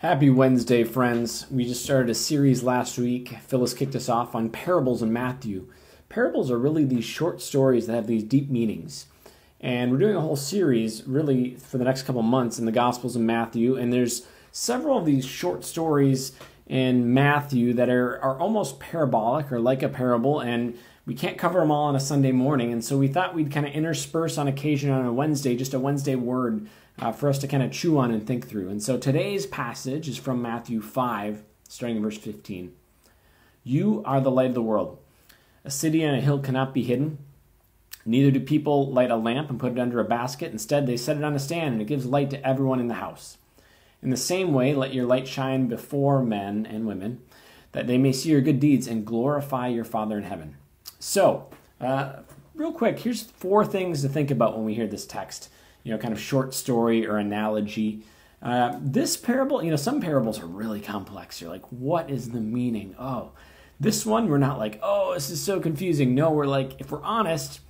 Happy Wednesday, friends. We just started a series last week. Phyllis kicked us off on parables in Matthew. Parables are really these short stories that have these deep meanings. And we're doing a whole series really for the next couple months in the Gospels in Matthew. And there's several of these short stories in Matthew that are almost parabolic or like a parable. And we can't cover them all on a Sunday morning. And so we thought we'd kind of intersperse on occasion on a Wednesday, just a Wednesday word for us to kind of chew on and think through. And so today's passage is from Matthew 5, starting in verse 15. You are the light of the world. A city on a hill cannot be hidden. Neither do people light a lamp and put it under a basket. Instead, they set it on a stand, and it gives light to everyone in the house. In the same way, let your light shine before men and women, that they may see your good deeds and glorify your Father in heaven. So, real quick, here's 4 things to think about when we hear this text. Kind of short story or analogy. This parable, some parables are really complex. You're like, what is the meaning? Oh, this one, we're not like, oh, this is so confusing. No, we're like, if we're honest,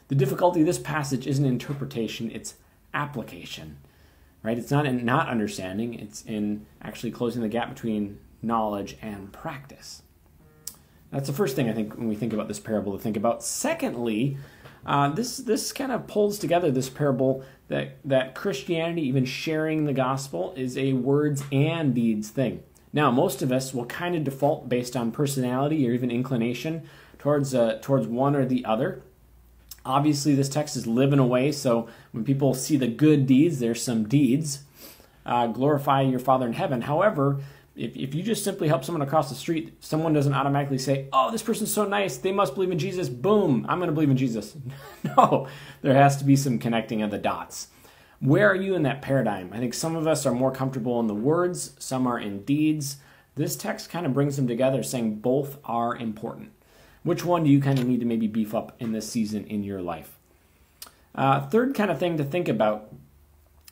the difficulty of this passage isn't interpretation, it's application, right? It's not in not understanding, it's in actually closing the gap between knowledge and practice. That's the first thing I think when we think about this parable to think about. Secondly, this kind of pulls together this parable that Christianity, even sharing the gospel, is a words and deeds thing. Now, most of us will kind of default based on personality or even inclination towards one or the other. Obviously, this text is live in a way, so when people see the good deeds, there's some deeds. Glorify your Father in heaven. However, if you just simply help someone across the street, someone doesn't automatically say, oh, this person's so nice, they must believe in Jesus, boom, I'm going to believe in Jesus. No, there has to be some connecting of the dots. Where are you in that paradigm? I think some of us are more comfortable in the words, some are in deeds. This text kind of brings them together, saying both are important. Which one do you kind of need to maybe beef up in this season in your life? Third kind of thing to think about,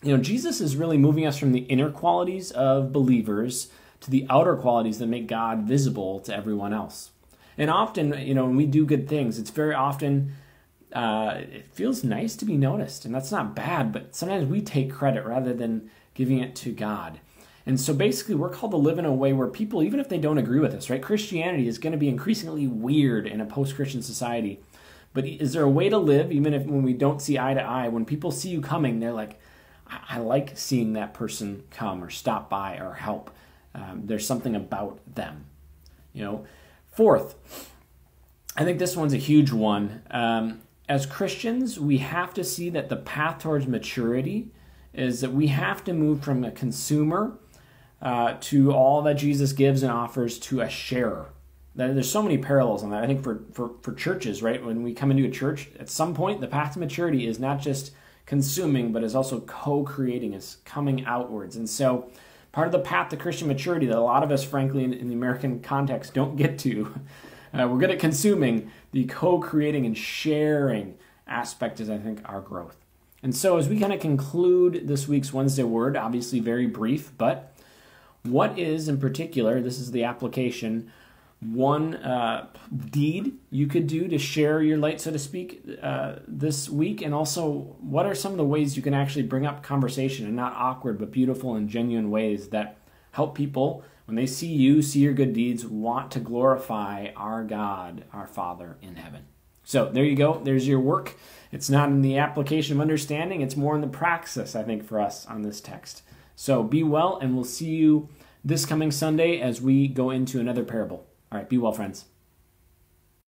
Jesus is really moving us from the inner qualities of believers to the outer qualities that make God visible to everyone else. And often, when we do good things, it's very often, it feels nice to be noticed. And that's not bad, but sometimes we take credit rather than giving it to God. And so basically, we're called to live in a way where people, even if they don't agree with us, right? Christianity is going to be increasingly weird in a post-Christian society. But is there a way to live, even if when we don't see eye to eye, when people see you coming, they're like, I like seeing that person come or stop by or help. There's something about them. Fourth, I think this one's a huge one. As Christians, we have to see that the path towards maturity is that we have to move from a consumer to all that Jesus gives and offers to a sharer. There's so many parallels on that. I think for churches, right? When we come into a church, at some point, the path to maturity is not just consuming, but is also co-creating, is coming outwards. And so part of the path to Christian maturity that a lot of us, frankly, in the American context, don't get to, we're good at consuming. The co-creating and sharing aspect is, I think, our growth. And so as we kind of conclude this week's Wednesday Word, obviously very brief, but what is in particular, this is the application, one deed you could do to share your light, so to speak, this week? And also, what are some of the ways you can actually bring up conversation in not awkward but beautiful and genuine ways that help people, when they see you, see your good deeds, want to glorify our God, our Father in heaven? So there you go. There's your work. It's not in the application of understanding. It's more in the praxis, I think, for us on this text. So be well, and we'll see you this coming Sunday as we go into another parable. All right, be well, friends.